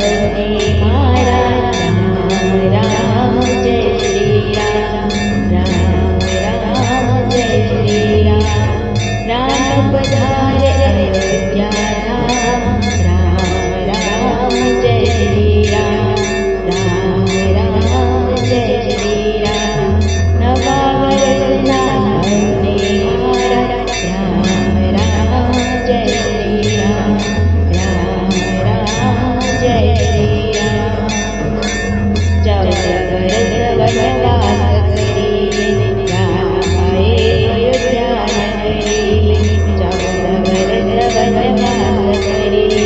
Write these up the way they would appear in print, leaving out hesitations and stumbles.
સૌને મારા રામ રામ જય શ્રી રામ, રામ રામ જય શ્રી રામ. રામ પધારે અયોધ્યા ધામ, રામ રામ જય શ્રી રામ, રામ રામ જય શ્રી રામ. નવા વર્ષના સૌને મારા રામ રામ જય શ્રી રામ, રામ રામ જય શ્રી રામ. 14 વર્ષ વનવાસ કરીને રામ આયે અયોધ્યા નગરી. 14 વર્ષ વનવાસ કરીને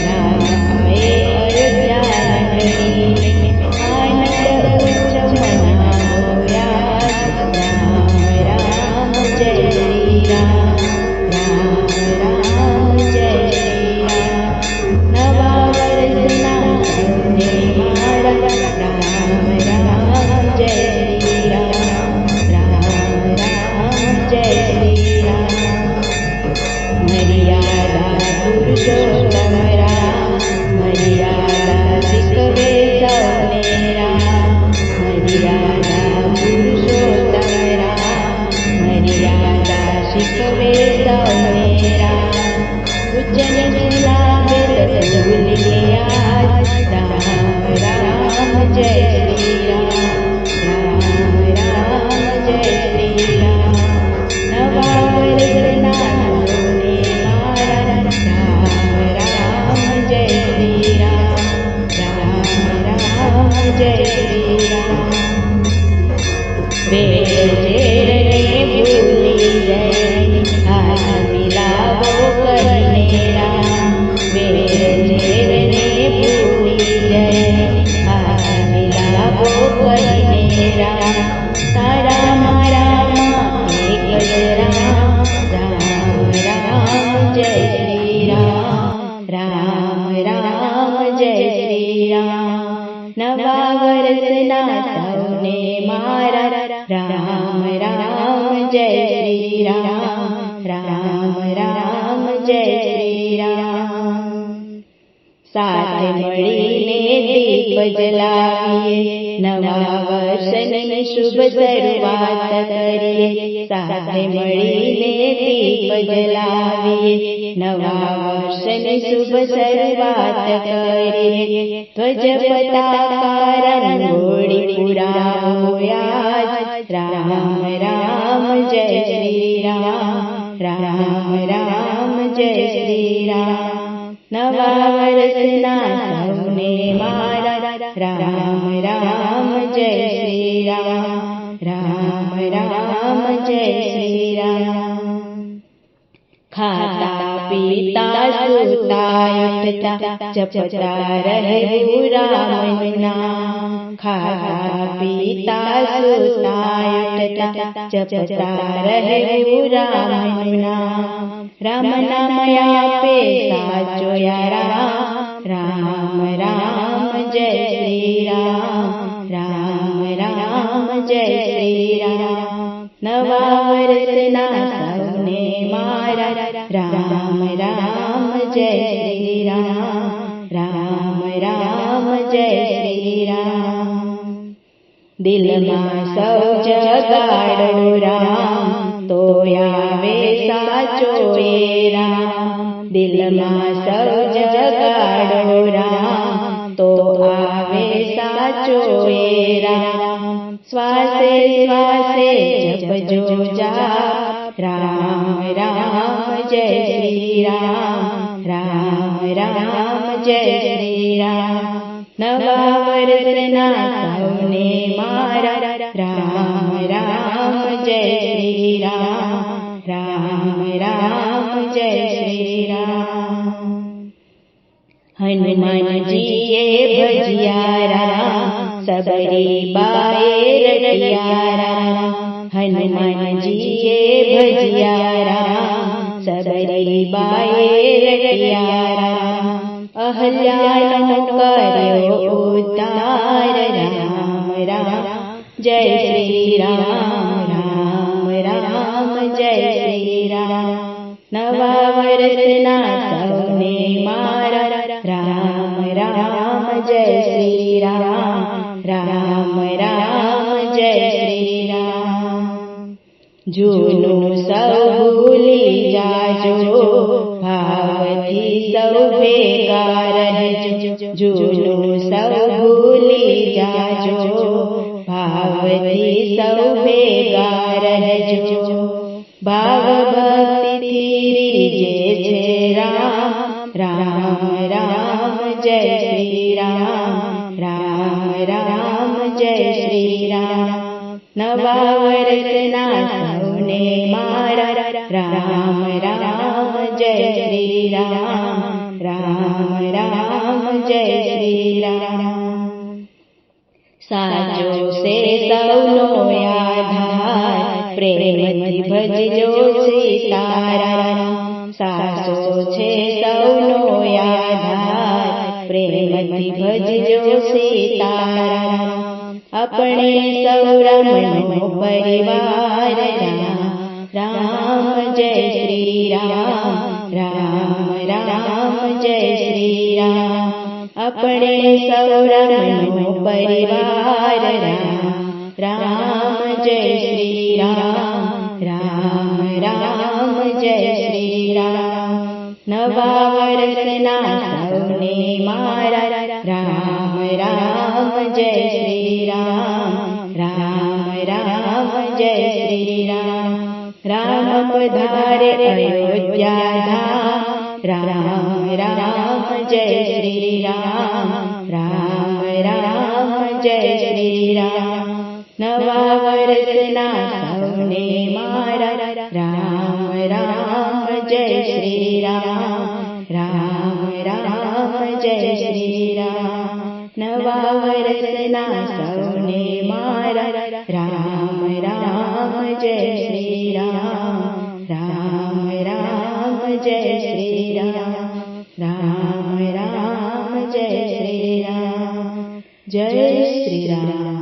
રામ આયે અયોધ્યા નગરી. આનંદ ઉત્સવ મનાવ્યા, રામ રામ જય શ્રી રામ, રામ રામ જય શ્રી રામ. નવા વર્ષના સૌને મારા રામ રામ જય શ્રી રામ, રામ રામ જય શ્રી રામ. મર્યાદા પુરુષોત્તમ રામ, મર્યાદા શીખવે સૌને રામ. મર્યાદા પુરુષોત્તમ રામ, મર્યાદા શીખવે સૌને રામ. ઉજ્જન લાગે ભૂલી આજ, રામ રામ જય શ્રી રામ, રામ રામ જય શ્રી રામ. નવા વર્ષના સૌને મારા રામ રામ જય શ્રી રામ, રામ રામ જય શ્રી રામ. વેર ઝેરને ભૂલી જઈને હાથ મિલાવો કરીને રામ. વેર ઝેરને ભૂલી જઈને હાથ મિલાવો કરીને રામ. તારા મારામાં એક જ રામ, રામ રામ જય શ્રી રામ, રામ રામ જય શ્રી રામ. નવા વર્ષના સૌને મારા રામ રામ જય શ્રી રામ, રામ રામ જય શ્રી રામ. સાથે મળીને દીપ જલાવીએ, નવા વર્ષની શુભ શરૂઆત કરીએ. સાથે મળીને દીપ જલાવીએ, નવા વર્ષની શુભ શરૂઆત કરીએ. ધ્વજ પતાકા રંગોળી પુરાવો આજ, રામ રામ જય શ્રી રામ, રામ રામ જય શ્રી રામ. નવા વર્ષના સૌને મારા રામ રામ જય શ્રી રામ, રામ રામ જય શ્રી રામ. ખાતા પીતા સુતા ઉઠતા જપતા રહેવું રામનું નામ. ખાતા પીતા સુતા ઉઠતા જપતા રહેવું રામનું નામ. રામ નામ આપે સાચો રામ, રામ રામ જય શ્રી રામ, રામ રામ જય શ્રી રામ. નવા વર્ષના સૌને મારા રામ રામ જય શ્રી રામ, રામ રામ જય શ્રી રામ. દિલમાં સૌ જગાડો રામ, તો આવે સાચો એ રામ. દિલમાં સૌ જગાડો રામ, તો આવે સાચો એ રામ. શ્વાસે શ્વાસે જપજો જાપ, રામ રામ જય શ્રી રામ, રામ રામ જય શ્રી રામ. નવા વર્ષના સૌને મારા રામ રામ જય શ્રી રામ, રામ રામ જય શ્રી રામ. હનુમાનજીએ ભજ્યા રામ, સબરી બાએ રટ્યા રામ. હનુમાનજીએ ભજ્યા રામ, સબરી બાએ રટ્યા રામ. અહલ્યાનો કર્યો ઉદ્ધાર, રામ રામ જય શ્રી રામ, રામ રામ જય શ્રી રામ. નવા વર્ષના સૌને મારા રામ રામ જય શ્રી રામ રામ રામ જય શ્રી રામ જૂનું સૌ ભૂલી જાજો ભાવથી સૌ ભેગા રહેજો જૂનું સૌ ભૂલી જાજો ભાવથી સૌ ભેગા રહેજો ભાવ ભક્તિથી રીજે છે રામ રામ રામ જય શ્રી રામ રામ રામ જય શ્રી રામ નવા વર્ષના સૌને મારા રામ રામ જય શ્રી રામ રામ રામ જય શ્રી રામ સાચો છે સૌનો આધાર પ્રેમથી ભજજો સીતારામ સાચો છે સૌનો આધાર પ્રેમથી ભજજો સીતારામ આપણે સૌ રામનો પરિવાર રામ જય શ્રી રામ રામ રામ જય શ્રી રામ આપણે સૌ રામનો પરિવાર રામ જય શ્રી રામ રામ રામ જય શ્રી રામ નવા વર્ષના સૌને મારા રામ રામ જય શ્રી રામ રામ રામ જય શ્રી રામ રામ પધારે અયોધ્યા ધામ રામ જય શ્રી રામ રામ રામ જય શ્રી રામ નવા વર્ષના સૌને મારા રામ રામ જય શ્રી રામ રામ રામ જય શ્રી રામ નવા વર્ષના સૌને મારા રામ રામ જય શ્રી રામ રામ રામ જય શ્રી રામ રામ રામ જય શ્રી રામ જય શ્રી રામ